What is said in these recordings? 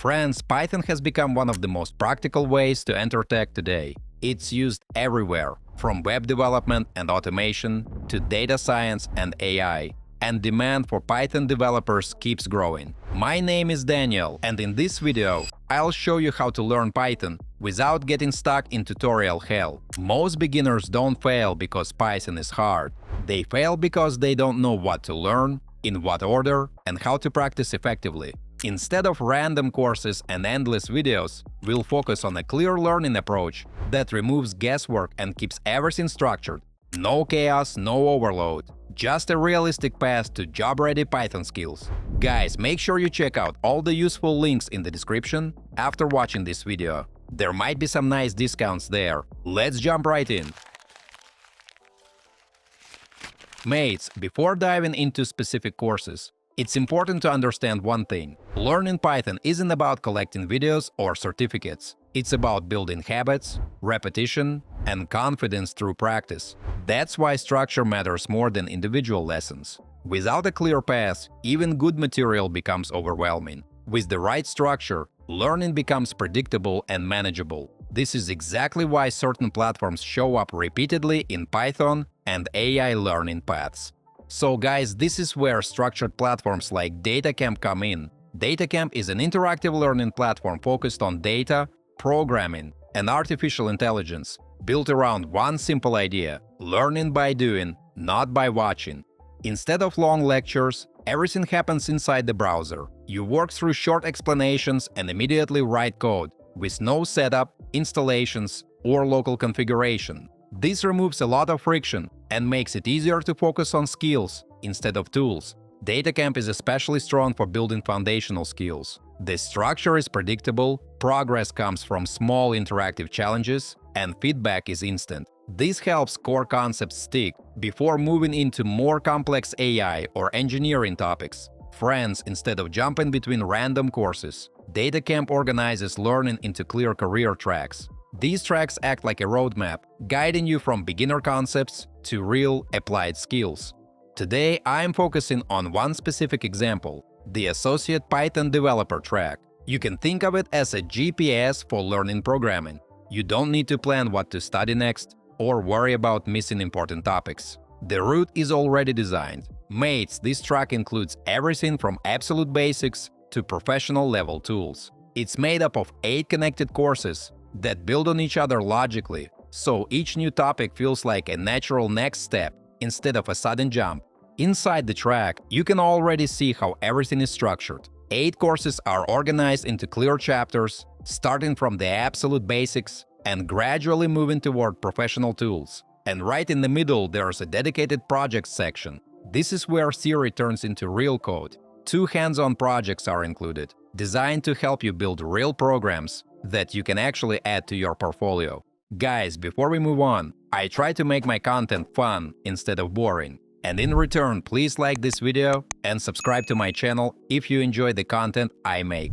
Friends, Python has become one of the most practical ways to enter tech today. It's used everywhere, from web development and automation to data science and AI. And demand for Python developers keeps growing. My name is Daniel, and in this video, I'll show you how to learn Python without getting stuck in tutorial hell. Most beginners don't fail because Python is hard. They fail because they don't know what to learn, in what order, and how to practice effectively. Instead of random courses and endless videos, we'll focus on a clear learning approach that removes guesswork and keeps everything structured. No chaos, no overload. Just a realistic path to job-ready Python skills. Guys, make sure you check out all the useful links in the description after watching this video. There might be some nice discounts there. Let's jump right in. Mates, before diving into specific courses, it's important to understand one thing. Learning Python isn't about collecting videos or certificates. It's about building habits, repetition, and confidence through practice. That's why structure matters more than individual lessons. Without a clear path, even good material becomes overwhelming. With the right structure, learning becomes predictable and manageable. This is exactly why certain platforms show up repeatedly in Python and AI learning paths. So guys, this is where structured platforms like datacamp come in. Datacamp is an interactive learning platform focused on data, programming, and artificial intelligence, built around one simple idea: learning by doing, not by watching. Instead of long lectures, everything happens inside the browser. You work through short explanations and immediately write code, with no setup, installations, or local configuration. This removes a lot of friction and makes it easier to focus on skills instead of tools. Datacamp is especially strong for building foundational skills. The structure is predictable, progress comes from small interactive challenges, and feedback is instant. This helps core concepts stick before moving into more complex AI or engineering topics. Friends, instead of jumping between random courses, Datacamp organizes learning into clear career tracks. These tracks act like a roadmap, guiding you from beginner concepts to real applied skills. Today, I'm focusing on one specific example: the Associate Python Developer track. You can think of it as a GPS for learning programming. You don't need to plan what to study next or worry about missing important topics. The route is already designed. Mates, this track includes everything from absolute basics to professional level tools. It's made up of 8 connected courses that build on each other logically, so each new topic feels like a natural next step instead of a sudden jump. Inside the track, you can already see how everything is structured. 8 courses are organized into clear chapters, starting from the absolute basics and gradually moving toward professional tools. And right in the middle, there's a dedicated projects section. This is where theory turns into real code. 2 hands-on projects are included, designed to help you build real programs that you can actually add to your portfolio. Guys, before we move on, I try to make my content fun instead of boring. And in return, please like this video and subscribe to my channel if you enjoy the content I make.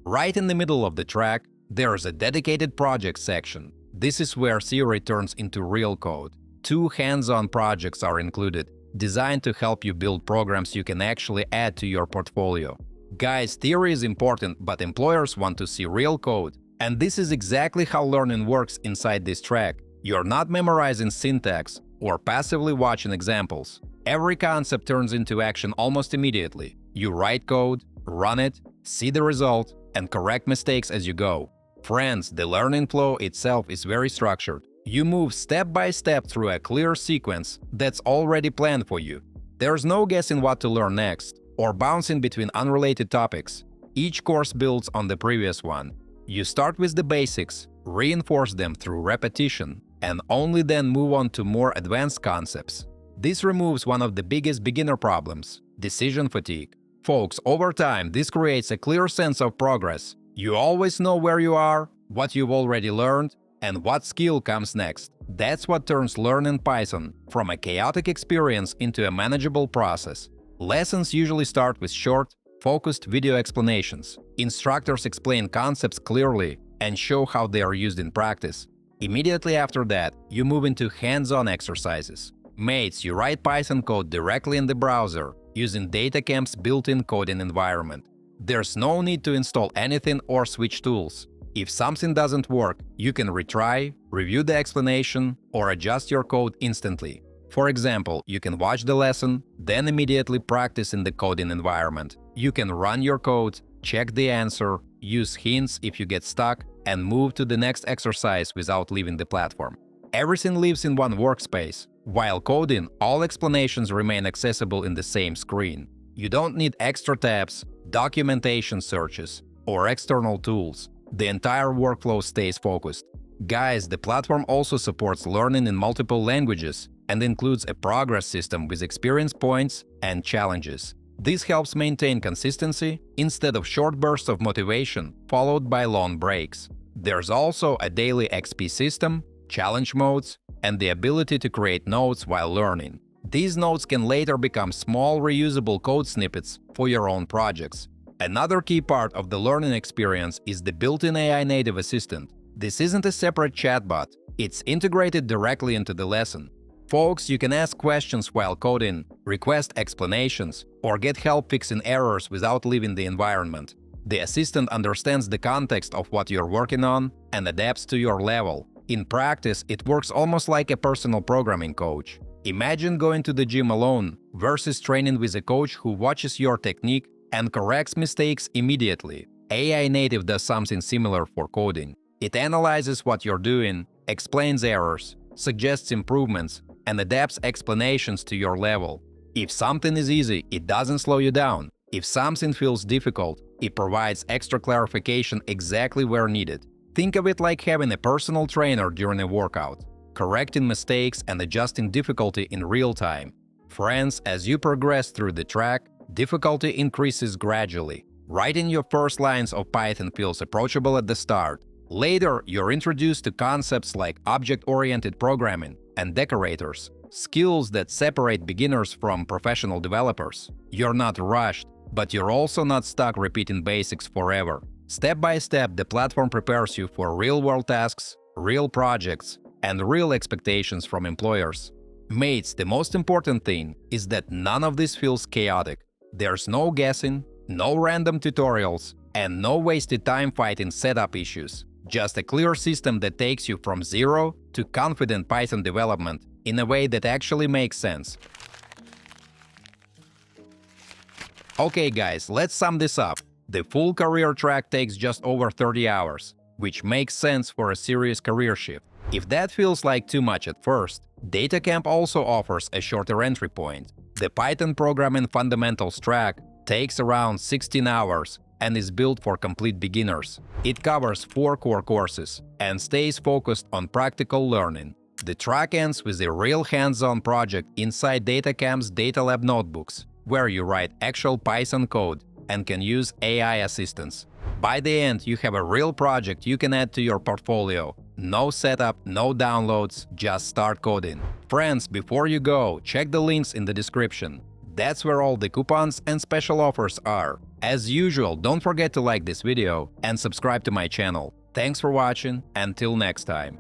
Right in the middle of the track, there's a dedicated project section. This is where theory turns into real code. 2 hands-on projects are included, designed to help you build programs you can actually add to your portfolio. Guys, theory is important, but employers want to see real code. And this is exactly how learning works inside this track. You're not memorizing syntax or passively watching examples. Every concept turns into action almost immediately. You write code, run it, see the result, and correct mistakes as you go. Friends, the learning flow itself is very structured. You move step by step through a clear sequence that's already planned for you. There's no guessing what to learn next or bouncing between unrelated topics. Each course builds on the previous one. You start with the basics, reinforce them through repetition, and only then move on to more advanced concepts. This removes one of the biggest beginner problems: decision fatigue. Folks, over time, this creates a clear sense of progress. You always know where you are, what you've already learned, and what skill comes next. That's what turns learning Python from a chaotic experience into a manageable process. Lessons usually start with short, focused video explanations. Instructors explain concepts clearly and show how they are used in practice. Immediately after that, you move into hands-on exercises. Mates, you write Python code directly in the browser using Datacamp's built-in coding environment. There's no need to install anything or switch tools. If something doesn't work, you can retry, review the explanation, or adjust your code instantly. For example, you can watch the lesson, then immediately practice in the coding environment. You can run your code, check the answer, use hints if you get stuck, and move to the next exercise without leaving the platform. Everything lives in one workspace. While coding, all explanations remain accessible in the same screen. You don't need extra tabs, documentation searches, or external tools. The entire workflow stays focused. Guys, the platform also supports learning in multiple languages and includes a progress system with experience points and challenges. This helps maintain consistency instead of short bursts of motivation followed by long breaks. There's also a daily XP system, challenge modes, and the ability to create notes while learning. These notes can later become small reusable code snippets for your own projects. Another key part of the learning experience is the built-in AI native assistant. This isn't a separate chatbot, it's integrated directly into the lesson. Folks, you can ask questions while coding, request explanations, or get help fixing errors without leaving the environment. The assistant understands the context of what you're working on and adapts to your level. In practice, it works almost like a personal programming coach. Imagine going to the gym alone versus training with a coach who watches your technique and corrects mistakes immediately. AI native does something similar for coding. It analyzes what you're doing, explains errors, suggests improvements, and adapts explanations to your level. If something is easy, it doesn't slow you down. If something feels difficult, it provides extra clarification exactly where needed. Think of it like having a personal trainer during a workout, correcting mistakes and adjusting difficulty in real time. Friends, as you progress through the track, difficulty increases gradually. Writing your first lines of Python feels approachable at the start. Later, you're introduced to concepts like object-oriented programming and decorators, skills that separate beginners from professional developers. You're not rushed, but you're also not stuck repeating basics forever. Step by step, the platform prepares you for real-world tasks, real projects, and real expectations from employers. Mates, the most important thing is that none of this feels chaotic. There's no guessing, no random tutorials, and no wasted time fighting setup issues. Just a clear system that takes you from zero to confident Python development in a way that actually makes sense. Okay guys, let's sum this up. The full career track takes just over 30 hours, which makes sense for a serious career shift. If that feels like too much at first, datacamp also offers a shorter entry point. The Python Programming Fundamentals track takes around 16 hours and is built for complete beginners. It covers 4 core courses and stays focused on practical learning. The track ends with a real hands-on project inside datacamp's Data Lab notebooks, where you write actual Python code and can use AI assistance. By the end, you have a real project you can add to your portfolio. No setup, no downloads, just start coding. Friends, before you go, check the links in the description. That's where all the coupons and special offers are. As usual, don't forget to like this video and subscribe to my channel. Thanks for watching, until next time.